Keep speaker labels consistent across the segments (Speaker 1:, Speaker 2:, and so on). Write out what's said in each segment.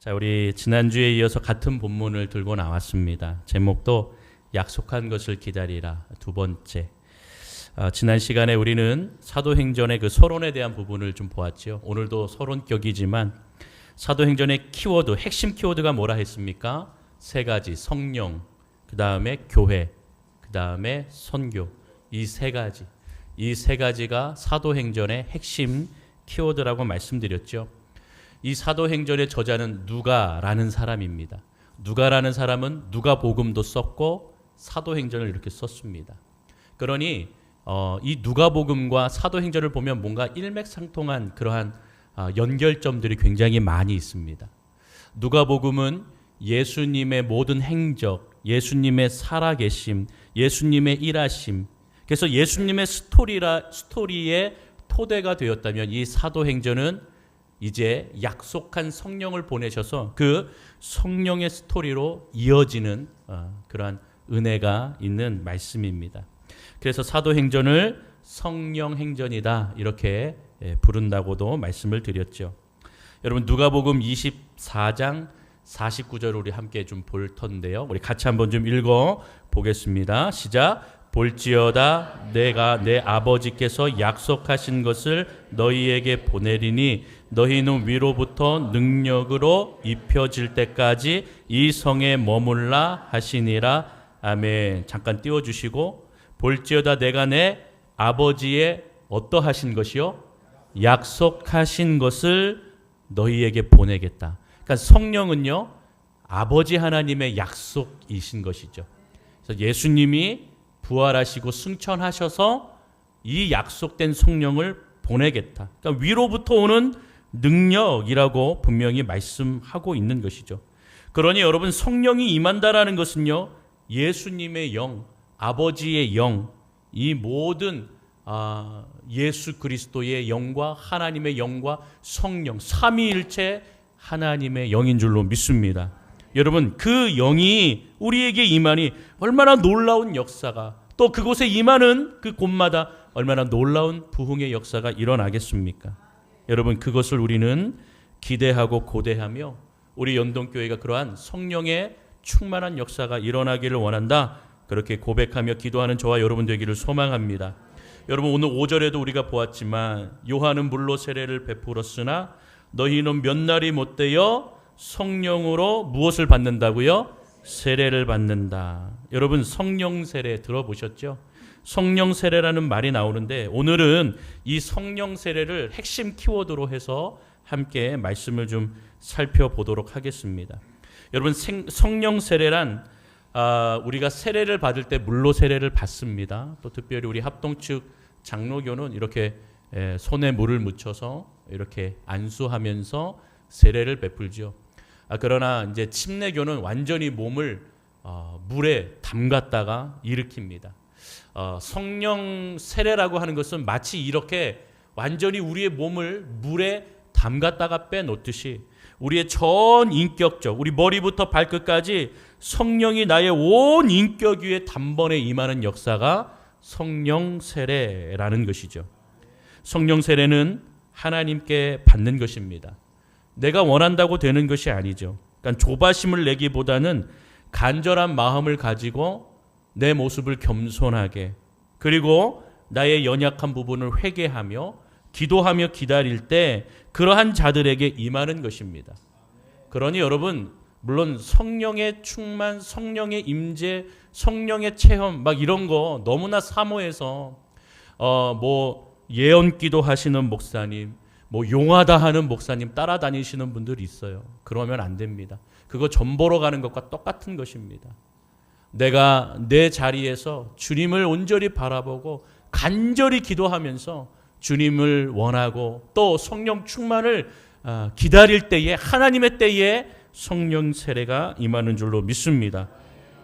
Speaker 1: 자, 우리 지난주에 이어서 같은 본문을 들고 나왔습니다. 제목도 약속한 것을 기다리라, 두 번째. 지난 시간에 우리는 사도행전의 그 서론에 대한 부분을 좀 보았죠. 오늘도 서론격이지만 사도행전의 키워드, 핵심 키워드가 뭐라 했습니까? 세 가지, 성령, 그 다음에 교회, 그 다음에 선교. 이 세 가지가 사도행전의 핵심 키워드라고 말씀드렸죠. 이 사도행전의 저자는 누가라는 사람입니다. 누가라는 사람은 누가복음도 썼고 사도행전을 이렇게 썼습니다. 그러니 이 누가복음과 사도행전을 보면 뭔가 일맥상통한 그러한 연결점들이 굉장히 많이 있습니다. 누가복음은 예수님의 모든 행적, 예수님의 살아계심, 예수님의 일하심, 그래서 예수님의 스토리의 토대가 되었다면 이 사도행전은 이제 약속한 성령을 보내셔서 그 성령의 스토리로 이어지는 그러한 은혜가 있는 말씀입니다. 그래서 사도행전을 성령행전이다 이렇게 부른다고도 말씀을 드렸죠. 여러분 누가복음 24장 49절 우리 함께 좀 볼 텐데요. 우리 같이 한번 좀 읽어 보겠습니다. 시작. 볼지어다 내가 내 아버지께서 약속하신 것을 너희에게 보내리니 너희는 위로부터 능력으로 입혀질 때까지 이 성에 머물라 하시니라. 아멘. 잠깐 띄워주시고 볼지어다 내가 내 아버지의 어떠하신 것이요? 약속하신 것을 너희에게 보내겠다. 그러니까 성령은요 아버지 하나님의 약속이신 것이죠. 그래서 예수님이 부활하시고 승천하셔서 이 약속된 성령을 보내겠다. 그러니까 위로부터 오는 능력이라고 분명히 말씀하고 있는 것이죠. 그러니 여러분 성령이 임한다라는 것은요 예수님의 영, 아버지의 영, 이 모든 예수 그리스도의 영과 하나님의 영과 성령 삼위일체 하나님의 영인 줄로 믿습니다. 여러분 그 영이 우리에게 임하니 얼마나 놀라운 역사가, 또 그곳에 임하는 그 곳마다 얼마나 놀라운 부흥의 역사가 일어나겠습니까? 여러분 그것을 우리는 기대하고 고대하며 우리 연동교회가 그러한 성령의 충만한 역사가 일어나기를 원한다, 그렇게 고백하며 기도하는 저와 여러분 되기를 소망합니다. 여러분 오늘 5절에도 우리가 보았지만 요한은 물로 세례를 베풀었으나 너희는 몇 날이 못되어 성령으로 무엇을 받는다고요? 세례를 받는다. 여러분 성령 세례 들어보셨죠? 성령 세례라는 말이 나오는데 오늘은 이 성령 세례를 핵심 키워드로 해서 함께 말씀을 좀 살펴보도록 하겠습니다. 여러분 성령 세례란 우리가 세례를 받을 때 물로 세례를 받습니다. 또 특별히 우리 합동 측 장로교는 이렇게 손에 물을 묻혀서 이렇게 안수하면서 세례를 베풀죠. 그러나 이제 침례교는 완전히 몸을 물에 담갔다가 일으킵니다. 성령 세례라고 하는 것은 마치 이렇게 완전히 우리의 몸을 물에 담갔다가 빼놓듯이 우리의 전 인격적, 우리 머리부터 발끝까지 성령이 나의 온 인격 위에 단번에 임하는 역사가 성령 세례라는 것이죠. 성령 세례는 하나님께 받는 것입니다. 내가 원한다고 되는 것이 아니죠. 그러니까 조바심을 내기보다는 간절한 마음을 가지고 내 모습을 겸손하게, 그리고 나의 연약한 부분을 회개하며 기도하며 기다릴 때 그러한 자들에게 임하는 것입니다. 그러니 여러분 물론 성령의 충만, 성령의 임재, 성령의 체험 막 이런 거 너무나 사모해서 뭐 예언기도 하시는 목사님, 뭐 용하다 하는 목사님 따라다니시는 분들이 있어요. 그러면 안 됩니다. 그거 점 보러 가는 것과 똑같은 것입니다. 내가 내 자리에서 주님을 온전히 바라보고 간절히 기도하면서 주님을 원하고 또 성령 충만을 기다릴 때에 하나님의 때에 성령 세례가 임하는 줄로 믿습니다.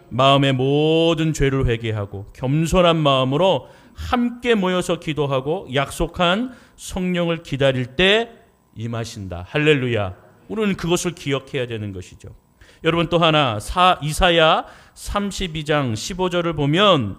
Speaker 1: 마음의 모든 죄를 회개하고 겸손한 마음으로 함께 모여서 기도하고 약속한 성령을 기다릴 때 임하신다. 할렐루야. 우리는 그것을 기억해야 되는 것이죠. 여러분 또 하나 이사야 32장 15절을 보면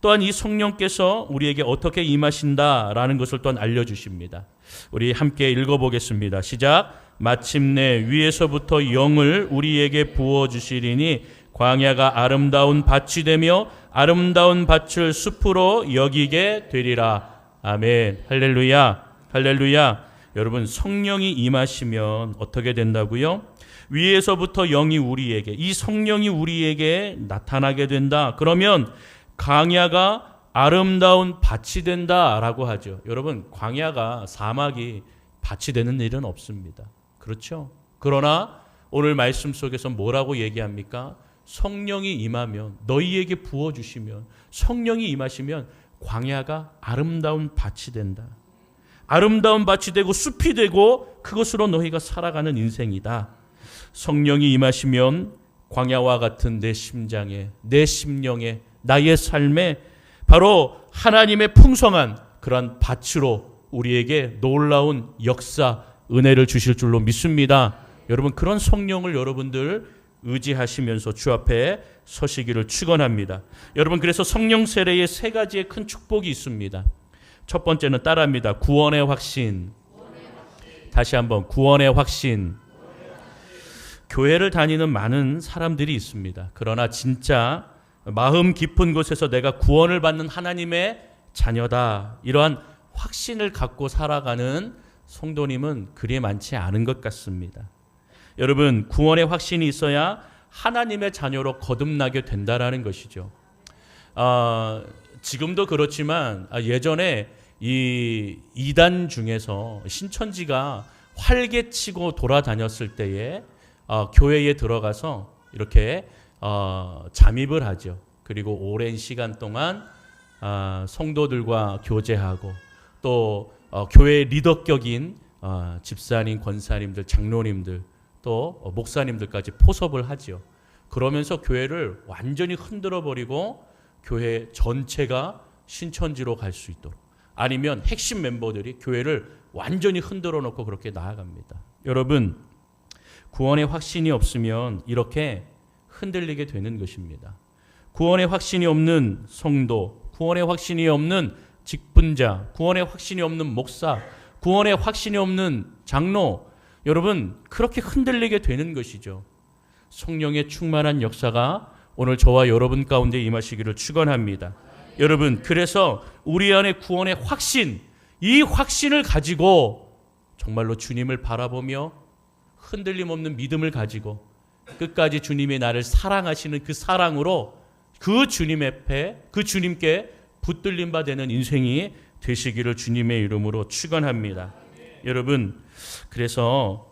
Speaker 1: 또한 이 성령께서 우리에게 어떻게 임하신다라는 것을 또한 알려주십니다. 우리 함께 읽어보겠습니다. 시작. 마침내 위에서부터 영을 우리에게 부어주시리니 광야가 아름다운 밭이 되며 아름다운 밭을 숲으로 여기게 되리라. 아멘. 할렐루야. 할렐루야. 여러분, 성령이 임하시면 어떻게 된다고요? 위에서부터 영이 우리에게, 이 성령이 우리에게 나타나게 된다. 그러면 광야가 아름다운 밭이 된다라고 하죠. 여러분, 광야가, 사막이 밭이 되는 일은 없습니다. 그렇죠? 그러나 오늘 말씀 속에서 뭐라고 얘기합니까? 성령이 임하면, 너희에게 부어주시면, 성령이 임하시면 광야가 아름다운 밭이 된다. 아름다운 밭이 되고 숲이 되고 그것으로 너희가 살아가는 인생이다. 성령이 임하시면 광야와 같은 내 심장에, 내 심령에, 나의 삶에 바로 하나님의 풍성한 그러한 밭으로 우리에게 놀라운 역사, 은혜를 주실 줄로 믿습니다. 여러분, 그런 성령을 여러분들 의지하시면서 주 앞에 서시기를 축원합니다. 여러분, 그래서 성령 세례에 세 가지의 큰 축복이 있습니다. 첫 번째는 따라합니다. 구원의 확신. 다시 한번, 구원의 확신. 교회를 다니는 많은 사람들이 있습니다. 그러나 진짜 마음 깊은 곳에서 내가 구원을 받는 하나님의 자녀다, 이러한 확신을 갖고 살아가는 성도님은 그리 많지 않은 것 같습니다. 여러분, 구원의 확신이 있어야 하나님의 자녀로 거듭나게 된다라는 것이죠. 지금도 그렇지만 예전에 이 이단 중에서 신천지가 활개치고 돌아다녔을 때에 교회에 들어가서 이렇게 잠입을 하죠. 그리고 오랜 시간 동안 성도들과 교제하고 또 교회의 리더격인 집사님, 권사님들, 장로님들 또 목사님들까지 포섭을 하죠. 그러면서 교회를 완전히 흔들어 버리고 교회 전체가 신천지로 갈 수 있도록, 아니면 핵심 멤버들이 교회를 완전히 흔들어 놓고 그렇게 나아갑니다. 여러분, 구원의 확신이 없으면 이렇게 흔들리게 되는 것입니다. 구원의 확신이 없는 성도, 구원의 확신이 없는 직분자, 구원의 확신이 없는 목사, 구원의 확신이 없는 장로, 여러분, 그렇게 흔들리게 되는 것이죠. 성령의 충만한 역사가 오늘 저와 여러분 가운데 임하시기를 축원합니다. 여러분, 그래서 우리 안에 구원의 확신, 이 확신을 가지고 정말로 주님을 바라보며 흔들림 없는 믿음을 가지고 끝까지 주님이 나를 사랑하시는 그 사랑으로 그 주님 앞에, 그 주님께 붙들림 바 되는 인생이 되시기를 주님의 이름으로 축원합니다. 여러분, 그래서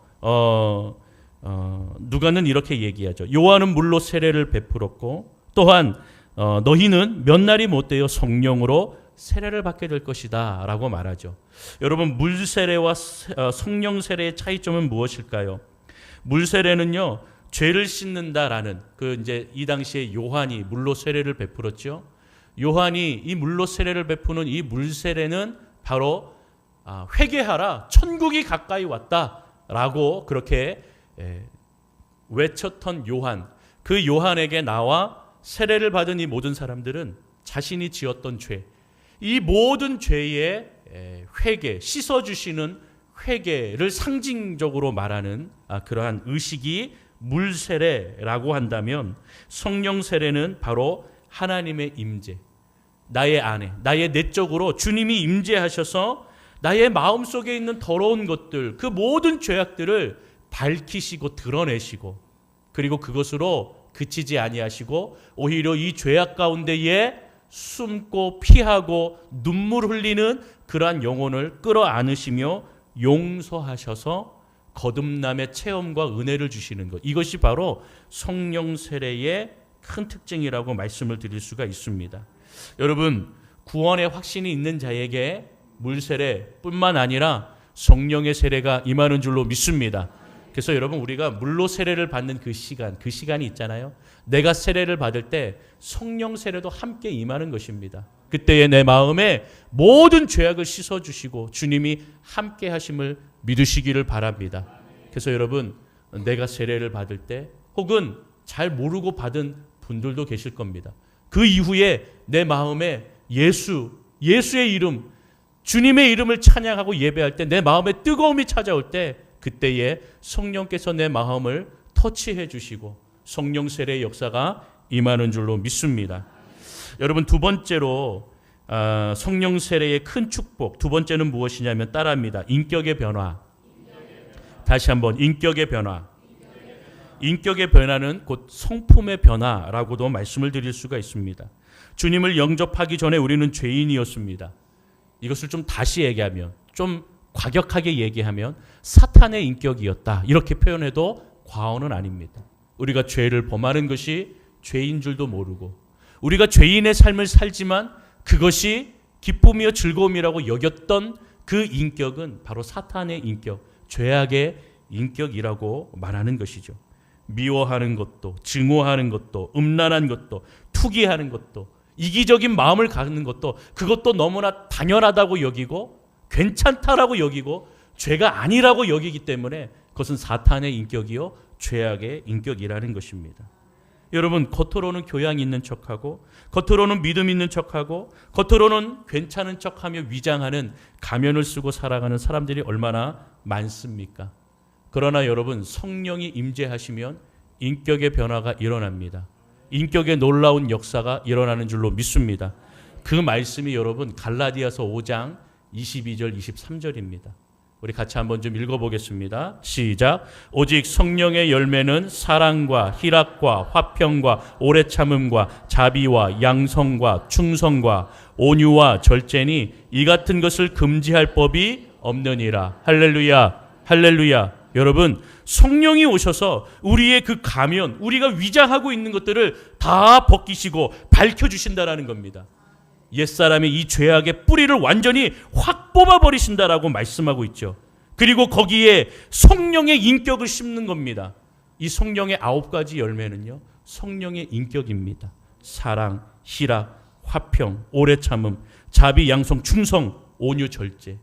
Speaker 1: 누가는 이렇게 얘기하죠. 요한은 물로 세례를 베풀었고 또한 너희는 몇 날이 못 되어 성령으로 세례를 받게 될 것이다 라고 말하죠. 여러분, 물 세례와 성령 세례의 차이점은 무엇일까요? 물 세례는요, 죄를 씻는다라는, 이제 이 당시에 요한이 물로 세례를 베풀었죠. 요한이 이 물로 세례를 베푸는 이 물 세례는 바로 회개하라, 천국이 가까이 왔다라고 그렇게 외쳤던 요한, 그 요한에게 나와 세례를 받은 이 모든 사람들은 자신이 지었던 죄, 이 모든 죄의 회개, 씻어주시는 회개를 상징적으로 말하는 그러한 의식이 물 세례라고 한다면, 성령 세례는 바로 하나님의 임재, 나의 안에, 나의 내적으로 주님이 임재하셔서 나의 마음속에 있는 더러운 것들, 그 모든 죄악들을 밝히시고 드러내시고, 그리고 그것으로 그치지 아니하시고 오히려 이 죄악 가운데에 숨고 피하고 눈물 흘리는 그러한 영혼을 끌어안으시며 용서하셔서 거듭남의 체험과 은혜를 주시는 것, 이것이 바로 성령 세례의 큰 특징이라고 말씀을 드릴 수가 있습니다. 여러분, 구원의 확신이 있는 자에게 물 세례뿐만 아니라 성령의 세례가 임하는 줄로 믿습니다. 그래서 여러분, 우리가 물로 세례를 받는 그 시간이 있잖아요. 내가 세례를 받을 때 성령 세례도 함께 임하는 것입니다. 그때에 내 마음에 모든 죄악을 씻어주시고 주님이 함께 하심을 믿으시기를 바랍니다. 그래서 여러분, 내가 세례를 받을 때, 혹은 잘 모르고 받은 분들도 계실 겁니다. 그 이후에 내 마음에 예수의 이름, 주님의 이름을 찬양하고 예배할 때 내 마음에 뜨거움이 찾아올 때 그때에 성령께서 내 마음을 터치해 주시고 성령 세례의 역사가 임하는 줄로 믿습니다. 여러분, 두 번째로 성령 세례의 큰 축복, 두 번째는 무엇이냐면 따라합니다. 인격의 변화. 다시 한번, 인격의 변화. 인격의 변화는 곧 성품의 변화라고도 말씀을 드릴 수가 있습니다. 주님을 영접하기 전에 우리는 죄인이었습니다. 이것을 좀 다시 얘기하면, 좀 과격하게 얘기하면 사탄의 인격이었다, 이렇게 표현해도 과언은 아닙니다. 우리가 죄를 범하는 것이 죄인 줄도 모르고, 우리가 죄인의 삶을 살지만 그것이 기쁨이요 즐거움이라고 여겼던 그 인격은 바로 사탄의 인격, 죄악의 인격이라고 말하는 것이죠. 미워하는 것도, 증오하는 것도, 음란한 것도, 투기하는 것도, 이기적인 마음을 갖는 것도, 그것도 너무나 당연하다고 여기고 괜찮다라고 여기고 죄가 아니라고 여기기 때문에 그것은 사탄의 인격이요 죄악의 인격이라는 것입니다. 여러분, 겉으로는 교양 있는 척하고, 겉으로는 믿음 있는 척하고, 겉으로는 괜찮은 척하며 위장하는 가면을 쓰고 살아가는 사람들이 얼마나 많습니까? 그러나 여러분, 성령이 임재하시면 인격의 변화가 일어납니다. 인격의 놀라운 역사가 일어나는 줄로 믿습니다. 그 말씀이 여러분 갈라디아서 5장 22절 23절입니다. 우리 같이 한번 좀 읽어보겠습니다. 시작. 오직 성령의 열매는 사랑과 희락과 화평과 오래 참음과 자비와 양성과 충성과 온유와 절제니 이 같은 것을 금지할 법이 없느니라. 할렐루야, 할렐루야. 여러분, 성령이 오셔서 우리의 그 가면, 우리가 위장하고 있는 것들을 다 벗기시고 밝혀주신다라는 겁니다. 옛사람의 이 죄악의 뿌리를 완전히 확 뽑아버리신다라고 말씀하고 있죠. 그리고 거기에 성령의 인격을 심는 겁니다. 이 성령의 9가지 열매는요, 성령의 인격입니다. 사랑, 희락, 화평, 오래 참음, 자비, 양성, 충성, 온유, 절제.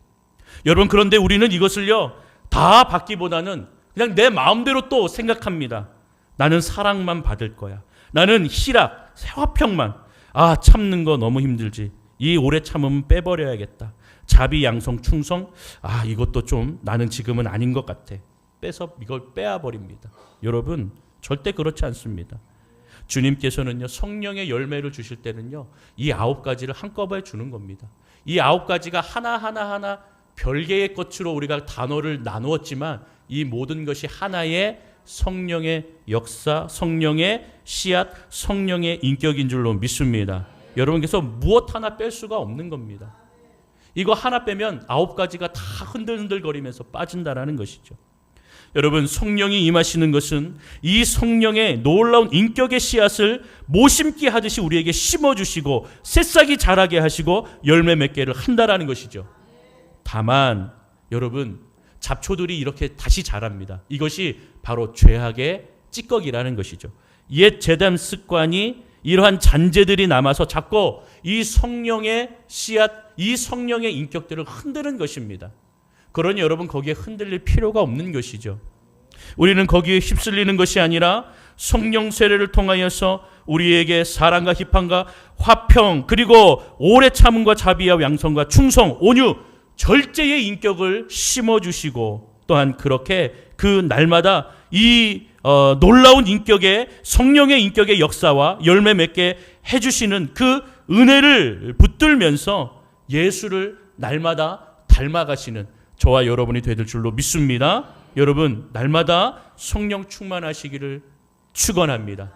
Speaker 1: 여러분, 그런데 우리는 이것을요 다 받기보다는 그냥 내 마음대로 또 생각합니다. 나는 사랑만 받을 거야. 나는 희락, 화평만. 참는 거 너무 힘들지. 이 오래 참음은 빼버려야겠다. 자비, 양성, 충성. 이것도 좀 나는 지금은 아닌 것 같아. 빼서 이걸 빼앗버립니다. 여러분, 절대 그렇지 않습니다. 주님께서는요, 성령의 열매를 주실 때는요, 이 9가지를 한꺼번에 주는 겁니다. 이 9가지가 하나하나 별개의 것으로 우리가 단어를 나누었지만 이 모든 것이 하나의 성령의 역사, 성령의 씨앗, 성령의 인격인 줄로 믿습니다. 여러분께서 무엇 하나 뺄 수가 없는 겁니다. 이거 하나 빼면 9가지가 다 흔들흔들거리면서 빠진다라는 것이죠. 여러분, 성령이 임하시는 것은 이 성령의 놀라운 인격의 씨앗을 모심기 하듯이 우리에게 심어주시고 새싹이 자라게 하시고 열매 맺게를 한다라는 것이죠. 다만 여러분, 잡초들이 이렇게 다시 자랍니다. 이것이 바로 죄악의 찌꺼기라는 것이죠. 옛 제단 습관이 이러한 잔재들이 남아서 자꾸 이 성령의 씨앗, 이 성령의 인격들을 흔드는 것입니다. 그러니 여러분, 거기에 흔들릴 필요가 없는 것이죠. 우리는 거기에 휩쓸리는 것이 아니라 성령 세례를 통하여서 우리에게 사랑과 희판과 화평, 그리고 오래 참음과 자비와 양성과 충성, 온유, 절제의 인격을 심어주시고, 또한 그렇게 그 날마다 이 놀라운 인격의, 성령의 인격의 역사와 열매 맺게 해주시는 그 은혜를 붙들면서 예수를 날마다 닮아가시는 저와 여러분이 되실 줄로 믿습니다. 여러분, 날마다 성령 충만하시기를 축원합니다.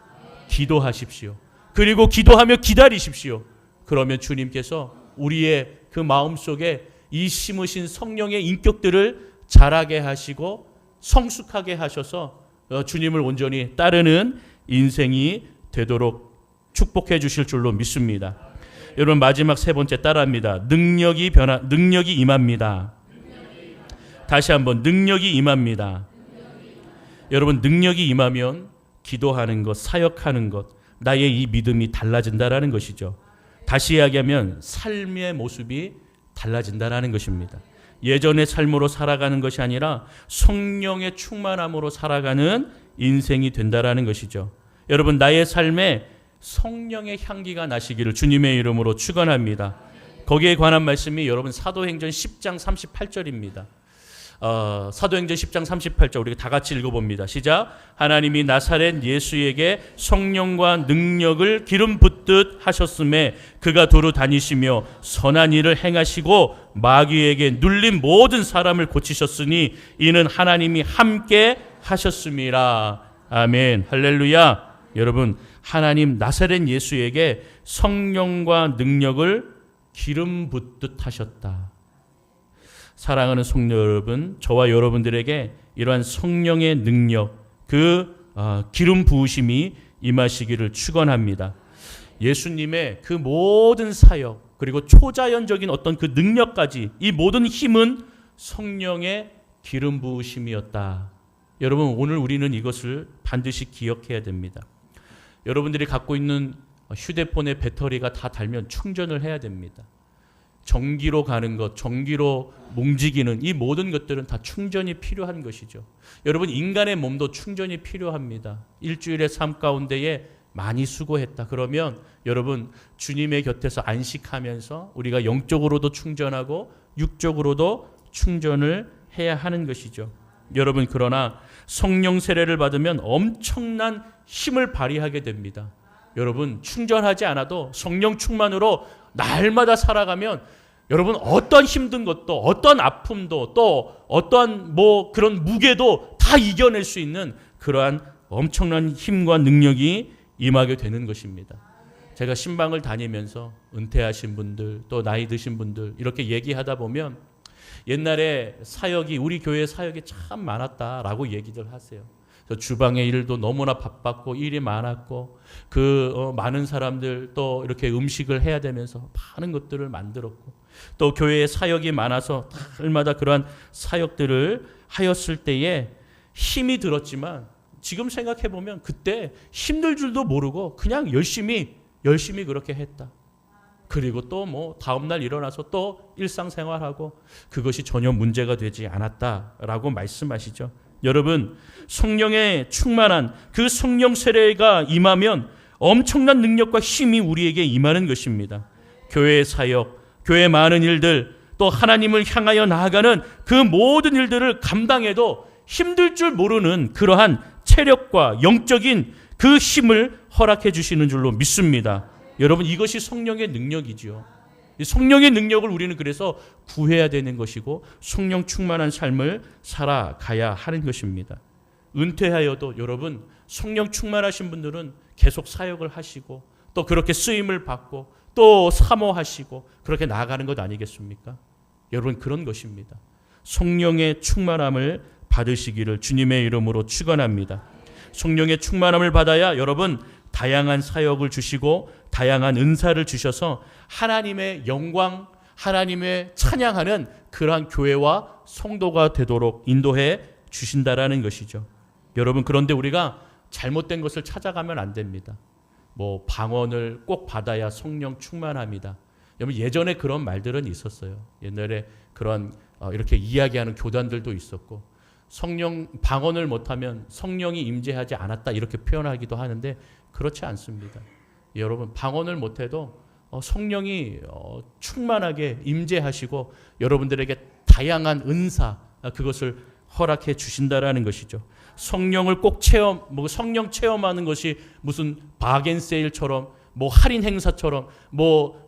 Speaker 1: 기도하십시오. 그리고 기도하며 기다리십시오. 그러면 주님께서 우리의 그 마음속에 이 심으신 성령의 인격들을 자라게 하시고 성숙하게 하셔서 주님을 온전히 따르는 인생이 되도록 축복해 주실 줄로 믿습니다. 여러분, 마지막 세 번째 따라합니다. 능력이 임합니다. 다시 한번, 능력이 임합니다. 여러분, 능력이 임하면 기도하는 것, 사역하는 것, 나의 이 믿음이 달라진다라는 것이죠. 다시 이야기하면 삶의 모습이 달라진다라는 것입니다. 예전의 삶으로 살아가는 것이 아니라 성령의 충만함으로 살아가는 인생이 된다라는 것이죠. 여러분, 나의 삶에 성령의 향기가 나시기를 주님의 이름으로 축원합니다. 거기에 관한 말씀이 여러분 사도행전 10장 38절입니다. 사도행전 10장 38절 우리가 다 같이 읽어봅니다. 시작. 하나님이 나사렛 예수에게 성령과 능력을 기름 붓듯 하셨음에 그가 두루 다니시며 선한 일을 행하시고 마귀에게 눌린 모든 사람을 고치셨으니 이는 하나님이 함께 하셨음이라. 아멘. 할렐루야. 여러분, 하나님 나사렛 예수에게 성령과 능력을 기름 붓듯 하셨다. 사랑하는 성도 여러분, 저와 여러분들에게 이러한 성령의 능력, 기름 부으심이 임하시기를 축원합니다. 예수님의 그 모든 사역, 그리고 초자연적인 어떤 그 능력까지, 이 모든 힘은 성령의 기름 부으심이었다. 여러분, 오늘 우리는 이것을 반드시 기억해야 됩니다. 여러분들이 갖고 있는 휴대폰의 배터리가 다 닳으면 충전을 해야 됩니다. 전기로 가는 것, 전기로 움직이는 이 모든 것들은 다 충전이 필요한 것이죠. 여러분, 인간의 몸도 충전이 필요합니다. 일주일의 삶 가운데에 많이 수고했다. 그러면 여러분, 주님의 곁에서 안식하면서 우리가 영적으로도 충전하고 육적으로도 충전을 해야 하는 것이죠. 여러분, 그러나 성령 세례를 받으면 엄청난 힘을 발휘하게 됩니다. 여러분, 충전하지 않아도 성령 충만으로 날마다 살아가면 여러분 어떤 힘든 것도, 어떤 아픔도, 또 어떤 그런 무게도 다 이겨낼 수 있는 그러한 엄청난 힘과 능력이 임하게 되는 것입니다. 제가 신방을 다니면서 은퇴하신 분들, 또 나이 드신 분들 이렇게 얘기하다 보면 옛날에 사역이, 우리 교회 사역이 참 많았다라고 얘기들 하세요. 주방의 일도 너무나 바빴고 일이 많았고 많은 사람들 또 이렇게 음식을 해야 되면서 많은 것들을 만들었고 또 교회에 사역이 많아서 날마다 그러한 사역들을 하였을 때에 힘이 들었지만 지금 생각해 보면 그때 힘들 줄도 모르고 그냥 열심히 그렇게 했다. 그리고 또 다음날 일어나서 또 일상생활하고 그것이 전혀 문제가 되지 않았다라고 말씀하시죠. 여러분, 성령에 충만한 그 성령 세례가 임하면 엄청난 능력과 힘이 우리에게 임하는 것입니다. 교회의 사역, 교회의 많은 일들, 또 하나님을 향하여 나아가는 그 모든 일들을 감당해도 힘들 줄 모르는 그러한 체력과 영적인 그 힘을 허락해 주시는 줄로 믿습니다. 여러분, 이것이 성령의 능력이지요. 성령의 능력을 우리는 그래서 구해야 되는 것이고 성령 충만한 삶을 살아가야 하는 것입니다. 은퇴하여도 여러분, 성령 충만하신 분들은 계속 사역을 하시고 또 그렇게 쓰임을 받고 또 사모하시고 그렇게 나아가는 것 아니겠습니까? 여러분, 그런 것입니다. 성령의 충만함을 받으시기를 주님의 이름으로 축원합니다. 성령의 충만함을 받아야 여러분 다양한 사역을 주시고 다양한 은사를 주셔서 하나님의 영광, 하나님의 찬양하는 그러한 교회와 성도가 되도록 인도해 주신다라는 것이죠. 여러분, 그런데 우리가 잘못된 것을 찾아가면 안 됩니다. 방언을 꼭 받아야 성령 충만합니다. 여러분, 예전에 그런 말들은 있었어요. 옛날에 그런 이렇게 이야기하는 교단들도 있었고 방언을 못하면 성령이 임재하지 않았다 이렇게 표현하기도 하는데 그렇지 않습니다. 여러분, 방언을 못해도 성령이 충만하게 임재하시고 여러분들에게 다양한 은사, 그것을 허락해 주신다라는 것이죠. 성령을 꼭 성령 체험하는 것이 무슨 바겐세일처럼 할인 행사처럼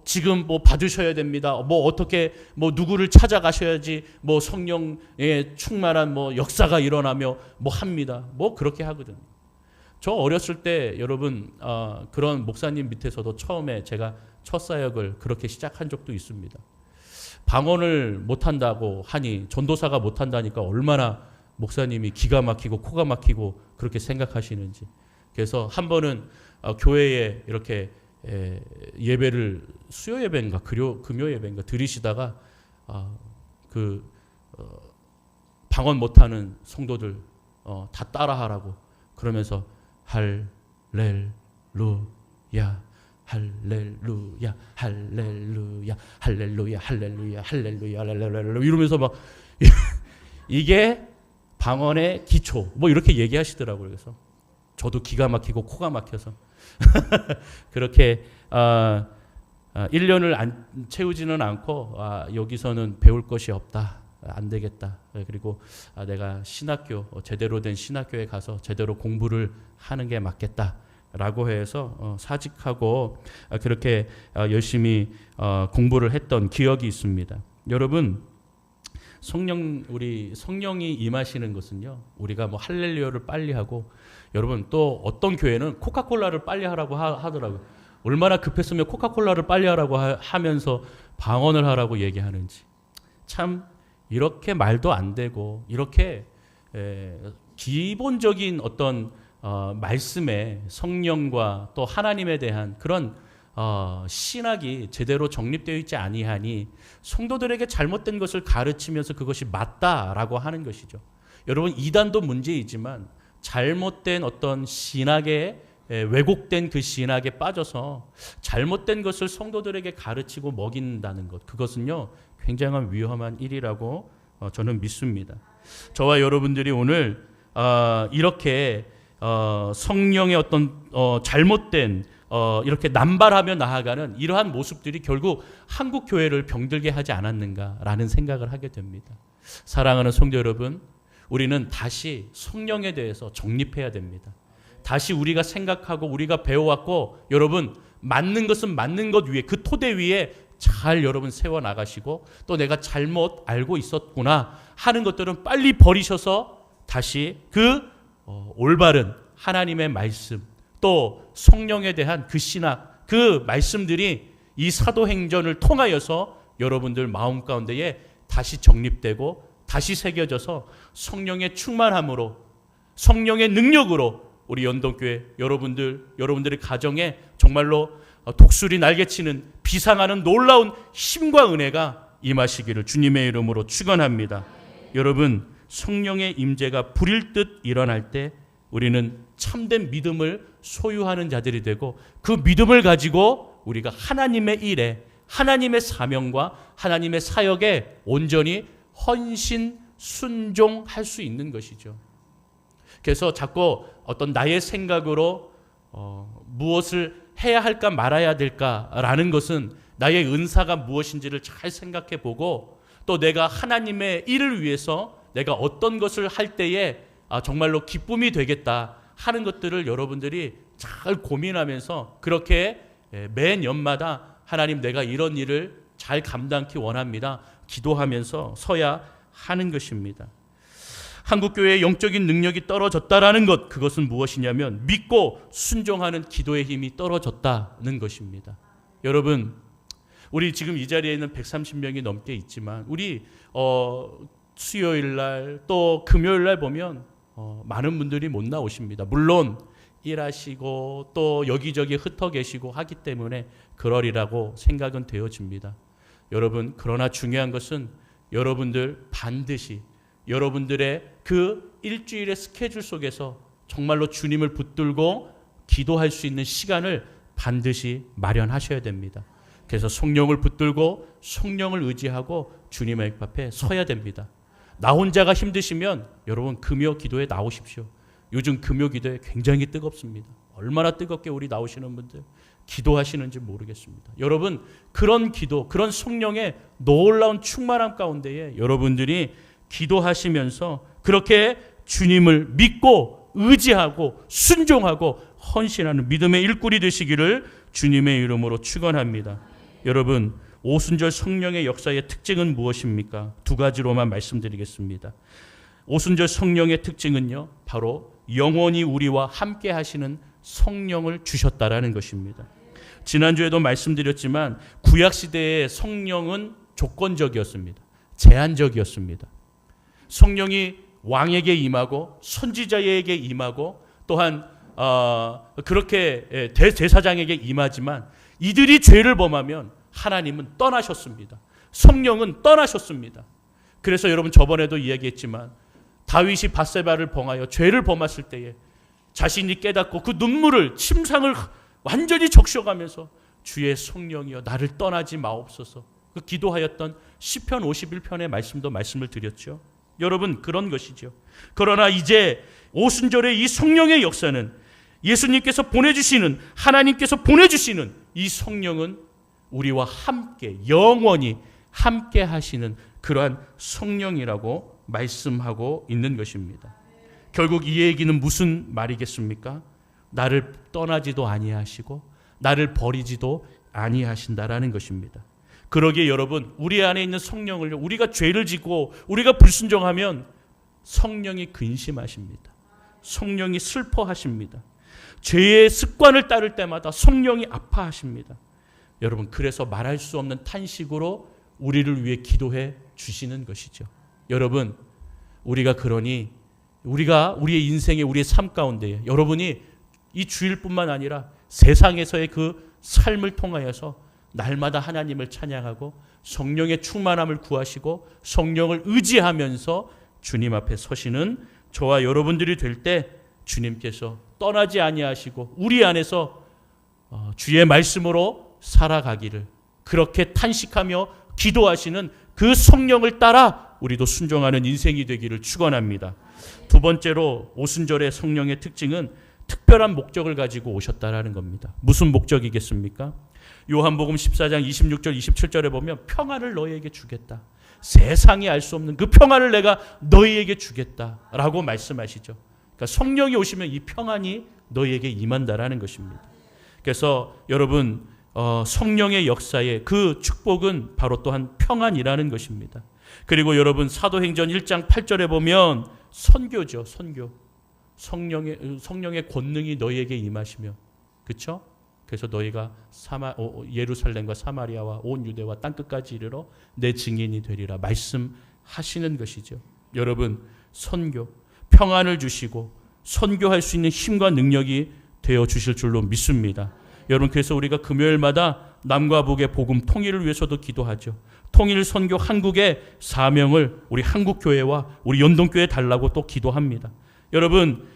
Speaker 1: 지금 받으셔야 됩니다. 어떻게 누구를 찾아가셔야지 성령의 충만한 역사가 일어나며 합니다. 그렇게 하거든요. 저 어렸을 때 여러분 그런 목사님 밑에서도 처음에 제가 첫 사역을 그렇게 시작한 적도 있습니다. 방언을 못한다고 하니, 전도사가 못한다니까 얼마나 목사님이 기가 막히고 코가 막히고 그렇게 생각하시는지. 그래서 한 번은 교회에 이렇게 예배를 수요 예배인가 금요 예배인가 드리시다가 방언 못하는 성도들 다 따라하라고 그러면서 할렐루야 할렐루야 할렐루야 할렐루야 할렐루야 할렐루야 할렐루야 이러면서 이게 방언의 기초 이렇게 얘기하시더라고요. 그래서 저도 기가 막히고 코가 막혀서 그렇게 1년을 채우지는 않고 여기서는 배울 것이 없다. 안 되겠다. 그리고 내가 신학교, 제대로 된 신학교에 가서 제대로 공부를 하는 게 맞겠다. 라고 해서 사직하고 그렇게 열심히 공부를 했던 기억이 있습니다. 여러분, 우리 성령이 임하시는 것은요, 우리가 뭐 할렐루야를 빨리 하고, 여러분 또 어떤 교회는 코카콜라를 빨리 하라고 하더라고요. 얼마나 급했으면 코카콜라를 빨리 하라고 하면서 방언을 하라고 얘기하는지. 참 이렇게 말도 안 되고, 이렇게 기본적인 어떤 말씀에 성령과 또 하나님에 대한 그런 신학이 제대로 정립되어 있지 아니하니 성도들에게 잘못된 것을 가르치면서 그것이 맞다라고 하는 것이죠. 여러분, 이단도 문제이지만 잘못된 어떤 신학에 왜곡된 그 신학에 빠져서 잘못된 것을 성도들에게 가르치고 먹인다는 것, 그것은요 굉장한 위험한 일이라고 저는 믿습니다. 저와 여러분들이 오늘 이렇게 성령의 어떤 잘못된 이렇게 남발하며 나아가는 이러한 모습들이 결국 한국 교회를 병들게 하지 않았는가라는 생각을 하게 됩니다. 사랑하는 성도 여러분, 우리는 다시 성령에 대해서 정립해야 됩니다. 다시 우리가 생각하고 우리가 배워왔고, 여러분 맞는 것은 맞는 것 위에, 그 토대 위에 잘 여러분 세워나가시고, 또 내가 잘못 알고 있었구나 하는 것들은 빨리 버리셔서 다시 그 올바른 하나님의 말씀, 또 성령에 대한 그 신학, 그 말씀들이 이 사도행전을 통하여서 여러분들 마음 가운데에 다시 정립되고 다시 새겨져서 성령의 충만함으로, 성령의 능력으로 우리 연동교회 여러분들의 가정에 정말로 독수리 날개치는 비상하는 놀라운 힘과 은혜가 임하시기를 주님의 이름으로 축원합니다. 여러분, 성령의 임재가 불일 듯 일어날 때 우리는 참된 믿음을 소유하는 자들이 되고, 그 믿음을 가지고 우리가 하나님의 일에, 하나님의 사명과 하나님의 사역에 온전히 헌신, 순종할 수 있는 것이죠. 그래서 자꾸 어떤 나의 생각으로 무엇을 해야 할까 말아야 될까라는 것은 나의 은사가 무엇인지를 잘 생각해 보고, 또 내가 하나님의 일을 위해서 내가 어떤 것을 할 때에 정말로 기쁨이 되겠다 하는 것들을 여러분들이 잘 고민하면서 그렇게 매년마다 하나님, 내가 이런 일을 잘 감당하기 원합니다, 기도하면서 서야 하는 것입니다. 한국교회의 영적인 능력이 떨어졌다라는 것, 그것은 무엇이냐면 믿고 순종하는 기도의 힘이 떨어졌다는 것입니다. 여러분, 우리 지금 이 자리에 있는 130명이 넘게 있지만 우리 수요일날 또 금요일날 보면 많은 분들이 못 나오십니다. 물론 일하시고 또 여기저기 흩어 계시고 하기 때문에 그러리라고 생각은 되어집니다. 여러분, 그러나 중요한 것은 여러분들 반드시 여러분들의 그 일주일의 스케줄 속에서 정말로 주님을 붙들고 기도할 수 있는 시간을 반드시 마련하셔야 됩니다. 그래서 성령을 붙들고 성령을 의지하고 주님의 앞에 서야 됩니다. 나 혼자가 힘드시면 여러분 금요 기도에 나오십시오. 요즘 금요 기도에 굉장히 뜨겁습니다. 얼마나 뜨겁게 우리 나오시는 분들 기도하시는지 모르겠습니다. 여러분, 그런 기도, 그런 성령의 놀라운 충만함 가운데에 여러분들이 기도하시면서 그렇게 주님을 믿고 의지하고 순종하고 헌신하는 믿음의 일꾼이 되시기를 주님의 이름으로 축원합니다. 여러분, 오순절 성령의 역사의 특징은 무엇입니까? 두 가지로만 말씀드리겠습니다. 오순절 성령의 특징은요, 바로 영원히 우리와 함께 하시는 성령을 주셨다라는 것입니다. 지난주에도 말씀드렸지만 구약시대의 성령은 조건적이었습니다. 제한적이었습니다. 성령이 왕에게 임하고 선지자에게 임하고 또한 그렇게 대제사장에게 임하지만 이들이 죄를 범하면 하나님은 떠나셨습니다. 성령은 떠나셨습니다. 그래서 여러분, 저번에도 이야기했지만 다윗이 밧세바를 범하여 죄를 범했을 때에 자신이 깨닫고 그 눈물을, 침상을 완전히 적셔가면서 주의 성령이여 나를 떠나지 마옵소서, 그 기도하였던 시편 51편의 말씀을 드렸죠. 여러분, 그런 것이죠. 그러나 이제 오순절의 이 성령의 역사는 예수님께서 보내주시는, 하나님께서 보내주시는 이 성령은 우리와 함께 영원히 함께 하시는 그러한 성령이라고 말씀하고 있는 것입니다. 결국 이 얘기는 무슨 말이겠습니까? 나를 떠나지도 아니하시고 나를 버리지도 아니하신다라는 것입니다. 그러기에 여러분, 우리 안에 있는 성령을, 우리가 죄를 짓고 우리가 불순종하면 성령이 근심하십니다. 성령이 슬퍼하십니다. 죄의 습관을 따를 때마다 성령이 아파하십니다. 여러분, 그래서 말할 수 없는 탄식으로 우리를 위해 기도해 주시는 것이죠. 여러분, 우리가 그러니 우리의 인생에, 우리의 삶 가운데에 여러분이 이 주일뿐만 아니라 세상에서의 그 삶을 통하여서 날마다 하나님을 찬양하고 성령의 충만함을 구하시고 성령을 의지하면서 주님 앞에 서시는 저와 여러분들이 될 때 주님께서 떠나지 아니하시고 우리 안에서 주의 말씀으로 살아가기를, 그렇게 탄식하며 기도하시는 그 성령을 따라 우리도 순종하는 인생이 되기를 축원합니다. 두 번째로 오순절의 성령의 특징은 특별한 목적을 가지고 오셨다라는 겁니다. 무슨 목적이겠습니까? 요한복음 14장 26절 27절에 보면 평안을 너희에게 주겠다. 세상이 알 수 없는 그 평안을 내가 너희에게 주겠다라고 말씀하시죠. 그러니까 성령이 오시면 이 평안이 너희에게 임한다라는 것입니다. 그래서 여러분, 성령의 역사의 그 축복은 바로 또한 평안이라는 것입니다. 그리고 여러분, 사도행전 1장 8절에 보면 선교죠. 선교. 성령의 권능이 너희에게 임하시며, 그렇죠? 그래서 너희가 예루살렘과 사마리아와 온 유대와 땅끝까지 이르러 내 증인이 되리라 말씀하시는 것이죠. 여러분, 선교, 평안을 주시고 선교할 수 있는 힘과 능력이 되어 주실 줄로 믿습니다. 여러분, 그래서 우리가 금요일마다 남과 북의 복음 통일을 위해서도 기도하죠. 통일 선교 한국의 사명을 우리 한국교회와 우리 연동교회에 달라고 또 기도합니다. 여러분,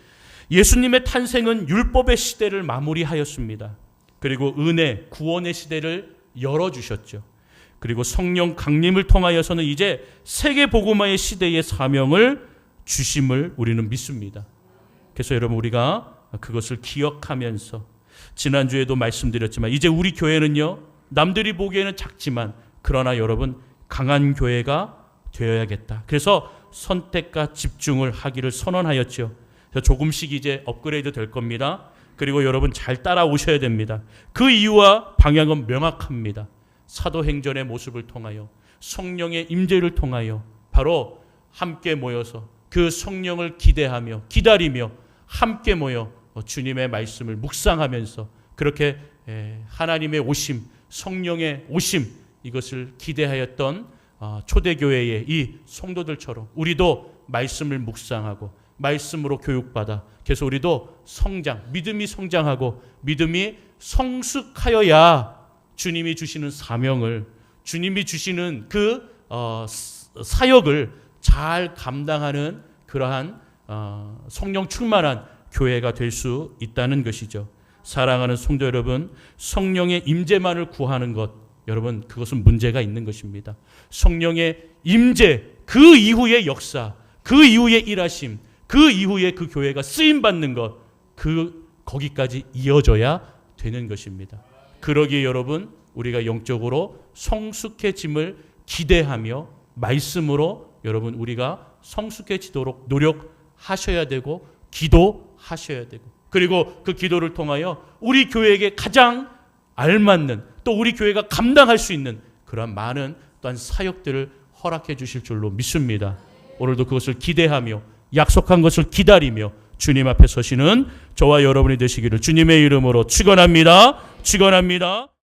Speaker 1: 예수님의 탄생은 율법의 시대를 마무리하였습니다. 그리고 은혜, 구원의 시대를 열어주셨죠. 그리고 성령 강림을 통하여서는 이제 세계복음화의 시대의 사명을 주심을 우리는 믿습니다. 그래서 여러분, 우리가 그것을 기억하면서 지난주에도 말씀드렸지만 이제 우리 교회는요, 남들이 보기에는 작지만 그러나 여러분, 강한 교회가 되어야겠다. 그래서 선택과 집중을 하기를 선언하였죠. 그래서 조금씩 이제 업그레이드 될 겁니다. 그리고 여러분, 잘 따라오셔야 됩니다. 그 이유와 방향은 명확합니다. 사도행전의 모습을 통하여, 성령의 임재를 통하여 바로 함께 모여서 그 성령을 기대하며 기다리며 함께 모여 주님의 말씀을 묵상하면서 그렇게 하나님의 오심, 성령의 오심, 이것을 기대하였던 초대교회의 이 성도들처럼 우리도 말씀을 묵상하고 말씀으로 교육받아, 그래서 우리도 성장, 믿음이 성장하고 믿음이 성숙하여야 주님이 주시는 사명을, 주님이 주시는 그 사역을 잘 감당하는 그러한 성령 충만한 교회가 될 수 있다는 것이죠. 사랑하는 성도 여러분, 성령의 임재만을 구하는 것, 여러분, 그것은 문제가 있는 것입니다. 성령의 임재, 그 이후의 역사, 그 이후의 일하심, 그 이후에 그 교회가 쓰임받는 것, 거기까지 이어져야 되는 것입니다. 그러기에 여러분, 우리가 영적으로 성숙해짐을 기대하며 말씀으로 여러분, 우리가 성숙해지도록 노력하셔야 되고 기도하셔야 되고, 그리고 그 기도를 통하여 우리 교회에게 가장 알맞는, 또 우리 교회가 감당할 수 있는 그러한 많은 또한 사역들을 허락해 주실 줄로 믿습니다. 오늘도 그것을 기대하며 약속한 것을 기다리며 주님 앞에 서시는 저와 여러분이 되시기를 주님의 이름으로 축원합니다. 축원합니다.